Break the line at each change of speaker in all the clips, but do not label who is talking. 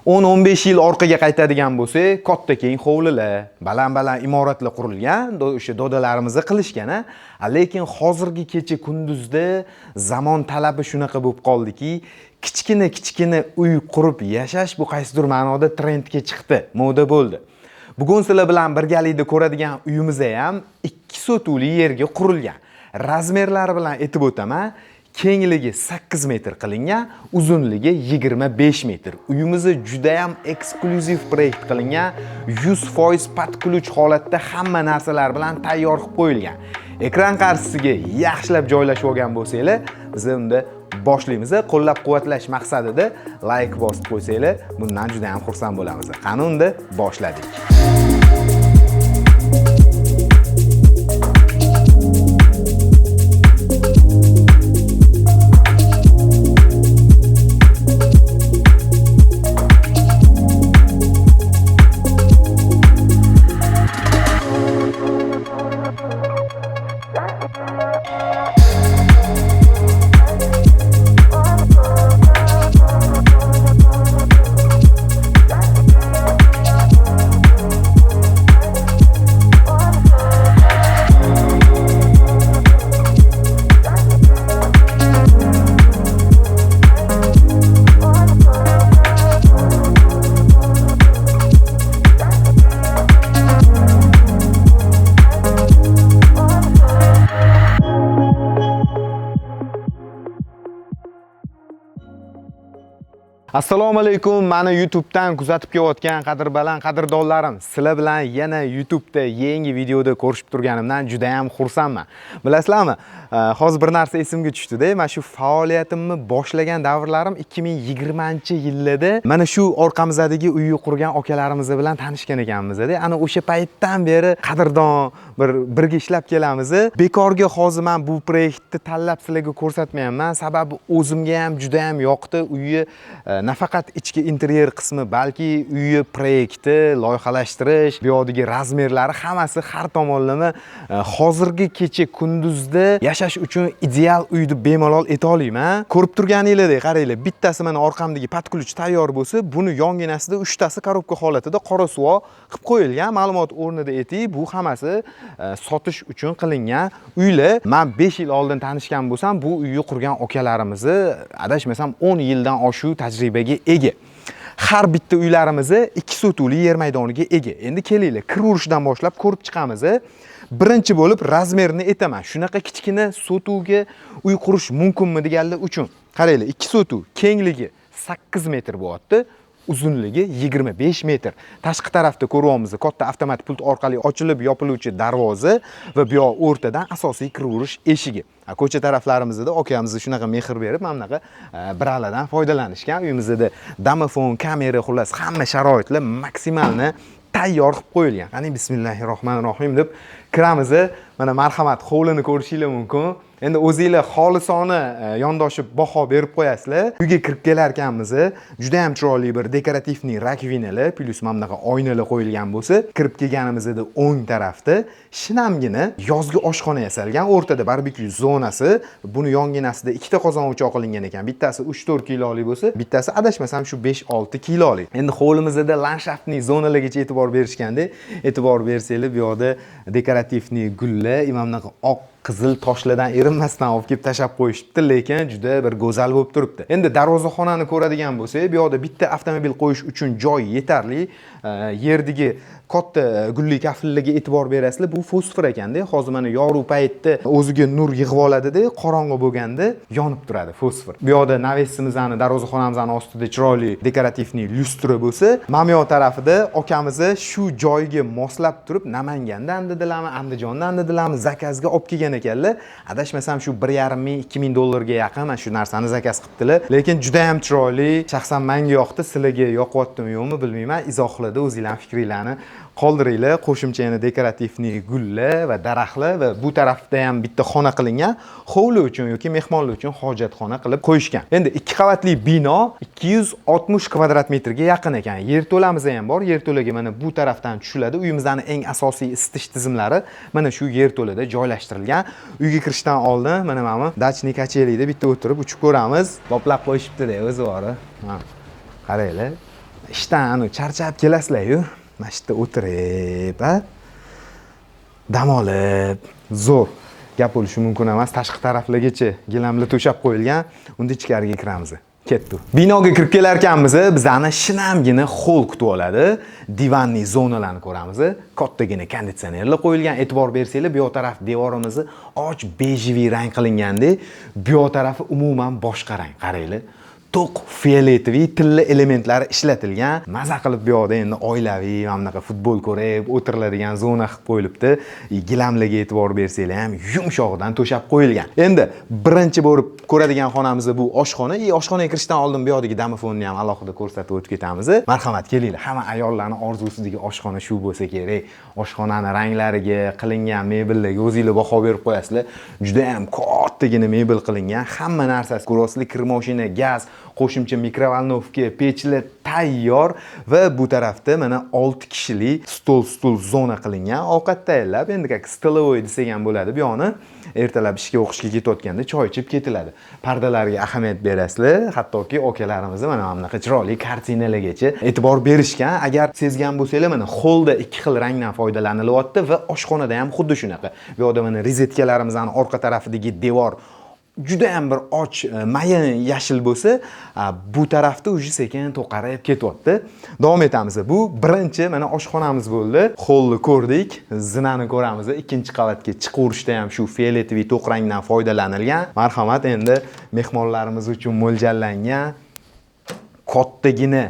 10-15 yil orqaga qaytadigan bo'lsak, katta keng hovlilar, baland-baland imoratlar qurilgan, o'sha dodalarimizni qilishgan, lekin hozirgi kecha kunduzda zamon talabi shunaqa bo'lib qoldiki, kichkina uy qurib yashash bu qaysidir ma'noda trendga chiqdi, moda bo'ldi. Bugun sizlar bilan birgalikda ko'radigan uyimiz ham 2 sotuvli yerga qurilgan. Razmerlari bilan aytib o'taman. Kengligi 8 metr qilingan, uzunligi 25 metr. Uyimiz juda ham eksklyuziv proyekt qilingan, 100% podключ holatda hamma narsalar bilan tayyor qilib qo'yilgan. Ekran qarshisiga yaxshilab joylashib olgan bo'lsanglar, biz unda boshlaymiz. Qo'llab-quvvatlash maqsadida like bosib qo'ysanglar, bundan juda ham xursand bo'lamiz. Qani unda boshladik. Assalomu alaykum, meni YouTube'dan kuzatib kelayotgan qadrbaland qadrdonlarim. Sizlar bilan yana YouTube'da yangi videoda ko'rishib turganimdan juda ham xursandman. Bilasizlarmi? Hozir bir narsa esimga tushdi-da. Mana shu faoliyatimni boshlagan davrlarim 2020-yillarda mana shu orqamizdagi uyni qurgan akalarimiz bilan tanishgan ekanmiz-da. Ana o'sha paytdan beri qadrdon birga ishlab kelamiz. Bekorga hozir men bu proyektni tanlab sizlarga ko'rsatmayapman, sababi o'zimga ham juda ham yoqdi. Uyni nafaqat ichki interyer qismi, balki uyni proyekti, loyihalashtirish, bu yerdagi razmerlari hammasi har tomonlama hozirgi kecha kunduzda yashash uchun ideal uyni bemalol ayta olaman. Ko'rib turganingizdek, qaranglar, bittasi mana orqamdagi podключ tayyor bo'lsa, buni yonginasida 3 tasi korobka holatida qora suv qilib qo'yilgan. Ma'lumot o'rnida ayting, bu hammasi sotish uchun qilingan uylar. Men 5 yil oldin tanishgan bo'lsam, bu uyni qurgan akalarimizni adashmasam 10 yildan oshiq tajribaga ega. Har bitta uylarimiz 2 sotuvli yer maydoniga ega. Endi kelinglar, kiraverishdan boshlab ko'rib chiqamiz. Birinchi bo'lib razmerni aytaman. Shunaqa kichkina sotuvga uy qurish mumkinmi deganlar uchun. Qaranglar, 2 sotuv, kengligi 8 metr bo'lyapti. Uzunligi 25 metr. Tashqi tarafda ko'ryapmiz, katta avtomat pult orqali ochilib yopiluvchi darvoza va bu yoq o'rtadan asosiy kiraverish eshigi. Ko'cha taraflarimizda akamiz shunaqa mehr berib, mana bunaqa biralardan foydalanishgan. Uyimizda domofon, kamera, xullas hamma sharoitlar maksimalni tayyor qilib qo'yilgan. Qani bismillahirrohmanirrohim deb kiramiz. Mana marhamat, hovlini ko'rishingiz mumkin. Endi o'zingizlar xolisona yondoshib baho berib qo'yasizlar. Uyga kirib kelar ekanmiz. Juda ham chiroyli bir dekorativniy rakvinalar, plus mana bunaqa oynalar qo'yilgan bo'lsa, kirib kelganimizda o'ng tarafda shinamgina yozgi oshxona yasalgan, o'rtada barbekyu zonasi, buni yonginasida ikkita qozon o'choq qilingan ekan. Bittasi 3-4 kilolik bo'lsa, bittasi adashmasam shu 5-6 kilolik. Endi hovlimizda landshaftniy zonalargacha e'tibor berishganda, e'tibor bersanglar, bu yoqda dekorativniy gullar, mana bunaqa oq qizil toshlardan erinmasdan olib kelib tashab qo'yishibdi, lekin juda bir go'zal bo'lib turibdi. Endi darvozaxonani ko'radigan bo'lsak, bu yoqda bitta avtomobil qo'yish uchun joy yetarli. Yerdagi katta gulli kafillarga e'tibor berasizlar. Bu fosfor ekanda. Hozir mana yorug' paytda o'ziga nur yig'ib oladida, qorong'i bo'lganda yonib turadi fosfor. Bu yoqda navesimizni, darvozaxonamizni ostida chiroyli dekorativniy lyustra bo'lsa, mana bu tarafida akamiz shu joyga moslab turib Namangandan dedilarmi, Andijondan dedilarmi, zakazga olib kelgan ekanlar. Adashmasam shu 1,5 ming-2 ming dollarga yaqin mana shu narsani zakaz qilibdilar. Lekin juda ham chiroyli. Shaxsan menga yoqdi, sizlarga yoqyaptimi yo'qmi bilmayman. Izohlarda o'zingizlarning fikringizni qoldiringlar. Qo'shimcha yana dekorativniy gullar va daraxtlar va bu tarafda ham bitta xona qilingan, hovli uchun yoki mehmonlar uchun hojatxona qilib qo'yishgan. Endi 2 qavatli bino 260 kvadrat metrga yaqin ekan. Yerto'lamiz ham bor. Yerto'laga mana bu tarafdan tushiladi. Uyimizning eng asosiy isitish tizimlari mana shu yerto'lada joylashtirilgan. Uyga kirishdan oldin mana dachniy kachelida bitta o'tirib uchib ko'ramiz. Boplab qo'yishibdi-da o'zi bor. Qaranglar. ishdan charchab kelasizlar-yu, mana shu yerda o'tirib, dam olib, zo'r gap bo'lishi mumkin emas. Tashqi taraflargacha gilamlar to'shab qo'yilgan. Unda ichkariga kiramiz. Ketdi. Binoga kirib kelar ekanmiz, bizani shinamgina hol kutib oladi. Divanli zonalarni ko'ramiz. Kattagina konditsionerlar qo'yilgan. E'tibor bersanglar, bu taraf devorimizni och bejiviy rang qilinganda, bu tarafi umuman boshqa rang. Qaranglar. To'q fioletoviy tilla elementlari ishlatilgan. Maza qilib bu yerda endi oilaviy mamlaqa futbol ko'rib o'tiriladigan zona qilib qo'yilibdi. Gilamlarga e'tibor bersanglar ham yumshog'idan to'shab qo'yilgan. Endi birinchi bo'lib ko'radigan xonamiz bu oshxona. Oshxonaga kirishdan oldin bu yerdagi domofonni ham alohida ko'rsatib o'tib ketamiz. Marhamat kelinglar. Hamma ayollarning orzusidagi oshxona shu bo'lsa kerak. Oshxonaning ranglariga, qilingan mebellarga o'zingizlar baho berib qo'yasizlar. Juda ham kattagina mebel qilingan. Hamma narsasi ko'rasizlar, kir mashina, gaz, qo'shimcha mikrovolnovka, pechlar tayyor va bu tarafda mana 6 kishilik stol zona qilingan. Ovqat tayyorlab, endi как stolovoy desak ham bo'ladi. Bu yoni ertalab ishga o'qishga ketayotganda choy ichib ketiladi. Pardalarga ahamiyat berasizlar, hattoki okalarimiz mana bunaqa chiroyli kartinalargacha e'tibor berishgan. Agar sezgan bo'lsanglar, mana holda ikki xil rangdan foydalanilyapti va oshxonada ham xuddi shunaqa. Bu yerda mana rozetkalarimizning orqa tarafidagi devor juda ham bir och, mayin yashil bo'lsa, bu tarafda uji sekin to'qarib ketyapti. Davom etamiz. Bu birinchi mana oshxonamiz bo'ldi. Holni ko'rdik, zinani ko'ramiz. Ikkinchi qavatga chiqaverishda ham shu fioletoviy to'q rangdan foydalanilgan. Marhamat, endi mehmonlarimiz uchun mo'ljallangan kattagina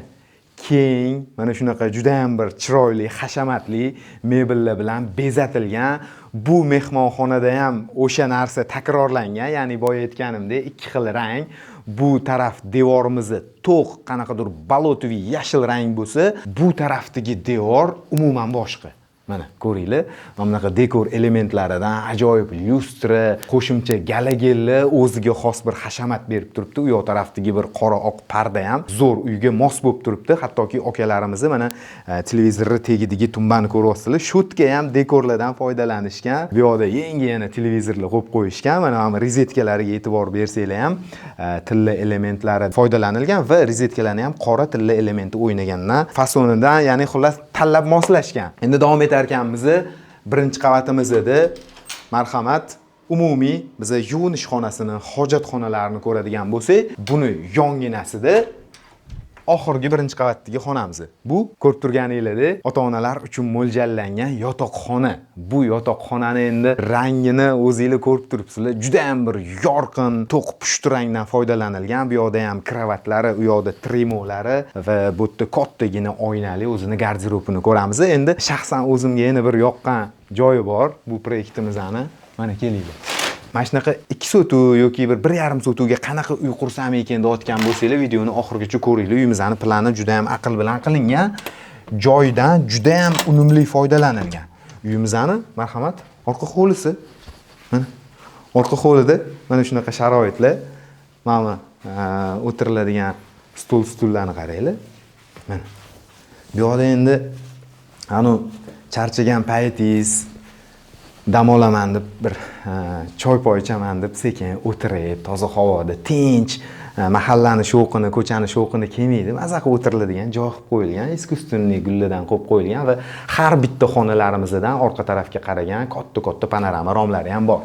keng, mana shunaqa juda ham bir chiroyli, hashamatli mebellar bilan bezatilgan. Bu mehmonxonada ham o'sha narsa takrorlangan, ya'ni boya aytganimdek, ikki xil rang. Bu taraf devorimizni to'q qanaqadir balotoviy yashil rang bo'lsa, bu tarafdagi devor umuman boshqa. Mana ko'ringlar, bunaqa dekor elementlaridan ajoyib lyustra, qo'shimcha galagellar o'ziga xos bir hashamat berib turibdi. U yoq tarafdagi bir qora oq parda ham zo'r uyga mos bo'lib turibdi. Hattoki okalarimiz mana televizorni tagidagi tumbani ko'ryapsizlar. Shotka ham dekorlardan foydalanishgan. Bu yoqda yangi yana televizorlar qo'yib qo'yishgan. Mana bu rozetkalariga e'tibor bersanglar ham tilla elementlari foydalanilgan va rozetkalarni ham qora tilla elementi o'ynagandan, fasonidan, ya'ni xullas tanlab moslashgan. Endi davom etarkanmiz, birinchi qavatimizda marhamat, umumiy biz yuvinish xonasini, hojatxonalarini ko'radigan bo'lsak, buni yonginasida oxirgi birinchi qavatdagi xonamiz. Bu ko'rib turganingizda ota-onalar uchun mo'ljallangan yotoqxona. Bu yotoqxonani endi rangini o'zingizlar ko'rib turibsizlar. Juda ham bir yorqin, to'q pushti rangdan foydalanilgan. Bu yoqda ham kravatlari, u yoqda tremolari va bu yerda kattagina oynali o'zini garderobini ko'ramiz. Endi shaxsan o'zimga yana bir yoqqan joyi bor bu proyektimizni. Mana kelinglar. Mana shunaqa 2 sotuv yoki bir 1,5 sotuvga qanaqa uy qursam ekan deyotgan bo'lsanglar, videoni oxirigacha ko'ringlar. Uyimizning plani juda ham aql bilan qilingan. Joydan juda ham unumli foydalanilgan. Uyimizning marhamat, orqa hovlisi. Mana orqa hovlida mana shunaqa sharoitlar. Mana o'tiriladigan stullarni qaranglar. Mana. Bu yerda endi charchagan paytingiz, dam olaman deb bir choy poy ichaman deb sekin o'tirib, toza havoda tinch, mahallani shovqini, ko'chani shovqini kelmaydi, maza qilib o'tiriladigan joy qilib qo'yilgan, iskustunniy gullardan qo'yib qo'yilgan va har bitta xonalarimizdan orqa tarafga qaragan katta panorama romlari ham bor.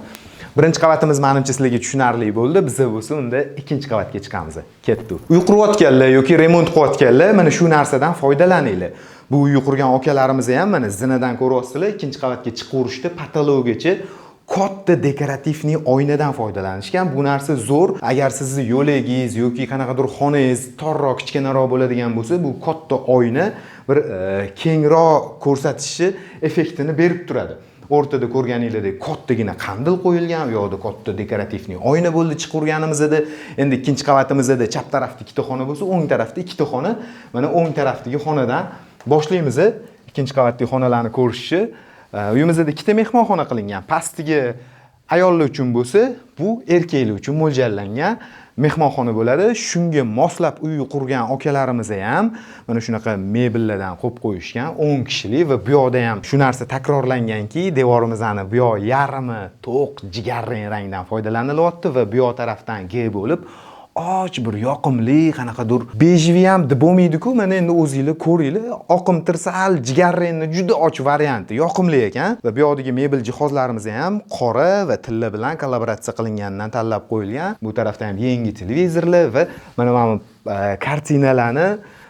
Birinchi qavatimiz menimcha sizlarga tushunarli bo'ldi. Biz bo'lsa unda ikkinchi qavatga chiqamiz. Ketdi. Uy qurayotganlar yoki remont qilayotganlar mana shu narsadan foydalaninglar. Bu uy qurgan okalarimiz ham mana zinadan ko'ryapsizlar, ikkinchi qavatga chiqaverishda patologgacha katta dekorativniy oynadan foydalanishgan. Bu narsa zo'r. Agar sizni yo'lagingiz yoki qanaqadir xonangiz torroq, kichkinaroq bo'ladigan bo'lsa, bu katta oyna bir kengroq ko'rsatishi effektini berib turadi. O'rtada ko'rganinglardek kattagina qandil qo'yilgan, u yoqda katta dekorativniy oyna bo'ldi chiqarganimizda. Endi ikkinchi qavatimizda chap tarafda ikkita xona bo'lsa, o'ng tarafda ikkita xona. Mana o'ng tarafdagi xonadan boshlaymiz. Ikkinchi qavatdagi xonalarni ko'rishni. Uyimizda ikkita mehmonxona qilingan. Pastiga ayollar uchun bo'lsa, bu erkaklar uchun mo'ljallangan mehmonxona bo'ladi. Shunga moslab uy qurgan okalarimiz ham mana shunaqa mebellardan qo'yib qo'yishgan, 10 kishilik va bu yoqda ham shu narsa takrorlanganki, devorimizni bu yoq yarmi to'q jigarrang rangdan foydalanilyapti va bu yoq tarafdan G bo'lib och bir yoqimli, qanaqadir bejivi ham deb bo'lmaydi-ku, mana endi o'zingizlar ko'ringlar, oqimtirsal jigarrangni juda och varianti, yoqimli ekan. Va bu yoqdagi mebel jihozlarimiz ham qora va tilla bilan kollaboratsiya qilinganidan tanlab qo'yilgan. Bu tarafda ham yangi televizorlar va mana kartinalarni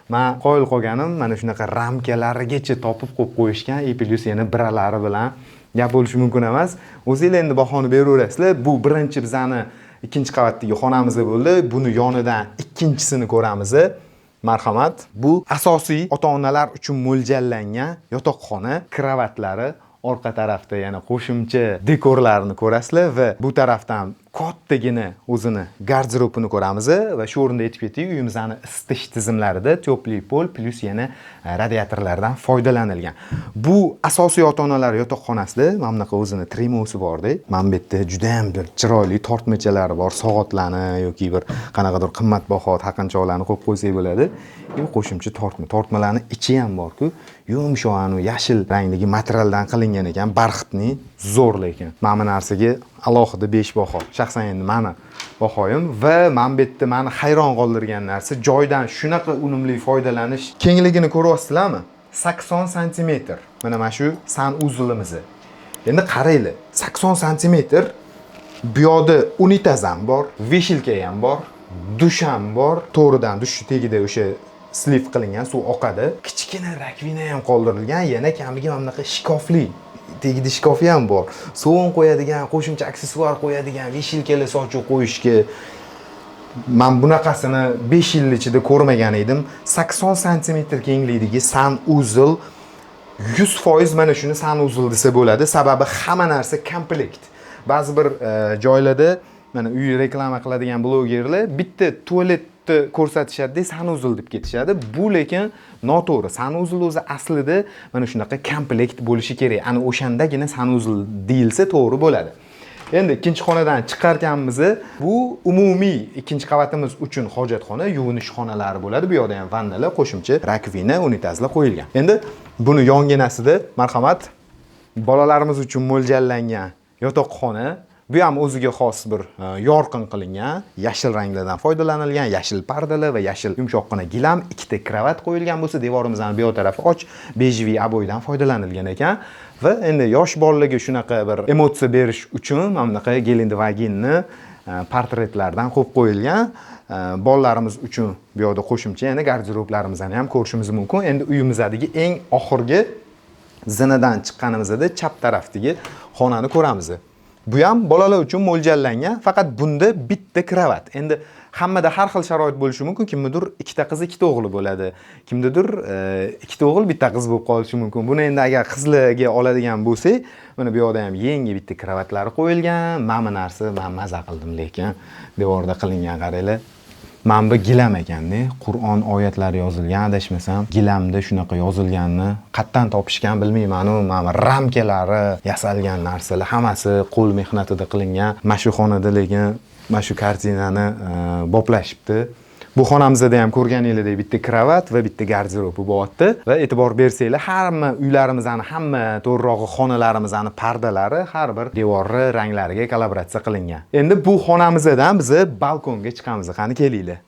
men qo'yil qolganim, mana shunaqa ramkalarigacha topib qo'yib qo'yishgan. Plus yana biralari bilan gap bo'lishi mumkin emas. O'zingizlar endi bahoni beraverasizlar. Bu birinchi bizani ikkinchi qavatdagi xonamiz bo'ldi. Buni yonidan ikkinchisini ko'ramiz. Marhamat. Bu asosiy ota-onalar uchun mo'ljallangan yotoqxona, kravatlari, orqa tarafda yana qo'shimcha dekorlarni ko'rasizlar va bu tarafdan kattagina o'zini garderobini ko'ramiz va shu o'rinda aytib ketdik, uyimizning isitish tizimlarida tepli pol plus yana radiatorlardan foydalanilgan. Bu asosiy ota-onalar yotoqxonasida mana bunaqa o'zini tremosi bor-da. Mana bu yerda juda ham bir chiroyli tortmachalari bor, soatlarni yoki bir qanaqadir qimmatbaho taqinchoqlarni qo'yib qo'ysak bo'ladi. Qo'shimcha tortmalarni ichi ham bor-ku, yumshoq yashil rangdagi materialdan qilingan ekan, barxitni zo'r lekin. Mana bu narsaga alohida 5 baho. Shaxsan endi meni bahoyim va men bu yerda meni hayron qoldirgan narsa joydan shunaqa unumli foydalanish. Kengligini ko'ryapsizlarmi? 80 sm. Mana shu sanuzlimiz. Endi qaranglar, 80 sm. Bu yoqda unitaz ham bor, veshilka ham bor, dush ham bor. To'g'ridan dush tagida o'sha slif qilingan suv oqadi. Kichkina rakvina ham qoldirilgan, yana kamiga mana bunaqa shkofli tegida shkofi ham bor. Sovun qo'yadigan, qo'shimcha aksessuar qo'yadigan, veshilkalar sochuv qo'yishga. Men bunaqasini 5 yil ichida ko'rmagan edim. 80 sm kenglikdagi sanuzl 100% mana shuni sanuzl desa bo'ladi. Sababi hamma narsa komplekt. Ba'zi bir joylarda mana uy reklama qiladigan blogerlar bitta tualetni ko'rsatishadi, sanuzl deb ketishadi. Bu lekin noto'g'ri. Sanuzl o'zi aslida mana shunaqa komplekt bo'lishi kerak. Ana o'shandagina sanuzl deyilsa to'g'ri bo'ladi. Endi ikkinchi xonadan chiqarganmiz. Bu umumiy ikkinchi qavatimiz uchun hojatxona, yuvinish xonalari bo'ladi. Bu yerda ham vannalar, qo'shimcha rakvina, unitazlar qo'yilgan. Endi buni yonginasida marhamat bolalarimiz uchun mo'ljallangan yotoqxona. Bu ham o'ziga xos bir yorqin qilingan, yashil ranglardan foydalanilgan, yashil pardalar va yashil yumshoqqina gilam, ikkita kravat qo'yilgan bo'lsa, devorimizning bu yoq tarafi och, bejiviy aboydan foydalanilgan ekan. Va endi yosh bolalarga shunaqa bir emotsiya berish uchun mana bunaqa Gelendewagenni portretlardan qo'yib qo'yilgan. Bolalarimiz uchun bu yoqda qo'shimcha yana garderoblarimizni ham ko'rishimiz mumkin. Endi uyimizdagi eng oxirgi zinadan chiqqanimizda chap tarafdagi xonani ko'ramiz. Bu ham bolalar uchun mo'ljallangan, faqat bunda bitta kravat. Endi hammada har xil sharoit bo'lishi mumkin. Kimnidir ikkita qiz, ikkita o'g'li bo'ladi. Kimnidir ikkita o'g'il, bitta qiz bo'lib qolishi mumkin. Buni endi agar qizlarga oladigan bo'lsak, mana bu yoqda ham yangi bitta kravatlari qo'yilgan. Mana bu narsa men maza qildim, lekin devorda qilingan qaranglar. Mana bu gilam ekanda, Qur'on oyatlari yozilgan, adashmasam, gilamda shunaqa yozilganini qayerdan topishgan bilmayman. Mana ramkalari, yasalgan narsalar hammasi qo'l mehnatida qilingan. Mana shu xonada lekin mana shu kartinani boplashibdi. Bu xonamizda ham ko'rganinglardek bitta kravat va bitta garderob bo'lyapti. Va e'tibor bersanglar, hamma uylarimizning, hamma to'g'rirog'i xonalarimizning pardalari har bir devorni ranglariga kollaboratsiya qilingan. Endi bu xonamizdan biz balkonga chiqamiz. Qani kelinglar.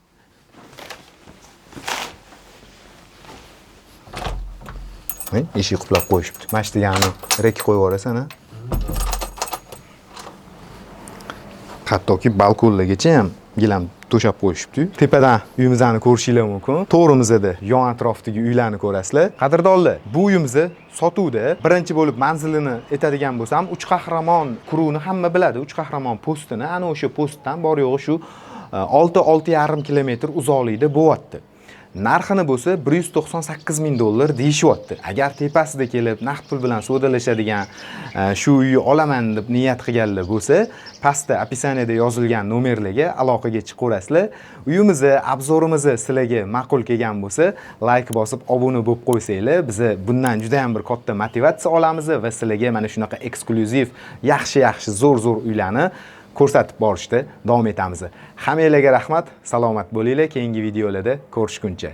Eshik quplab qo'yishibdi. Mana shu degani rek qo'yib yuborasan-a? Hattoki balkonlargacha ham gilam to'shab qo'yishibdi. Tepadan uyimizni ko'rishinglar mumkin. To'g'rimizda yon atrofdagi uylarni ko'rasizlar. Qadrdonlar, bu uyimizni sotuvda birinchi bo'lib manzilini aytadigan bo'lsam, 3 qahramon kuruni hamma biladi. 3 qahramon postini, ana o'sha postdan bor yo'g'i shu 6-6,5 kilometr uzoqlikda bo'lyapti. Narxini bo'lsa $198,000 deyishyapti. Agar tepasida kelib naqd pul bilan savdolashadigan shu uyni olaman deb niyat qilganlar bo'lsa, pastda opisaniyada yozilgan nomerlarga aloqaga chiqaverasizlar. Uyimizni, obzorimizni sizlarga ma'qul kelgan bo'lsa, like bosib, obuna bo'lib qo'ysanglar, biz bundan juda ham bir katta motivatsiya olamiz va sizlarga mana shunaqa eksklyuziv, yaxshi, zo'r uylarni ko'rsatib borishda davom etamiz. Hammanglarga rahmat, salomat bo'linglar. Keyingi videolarda ko'rishguncha.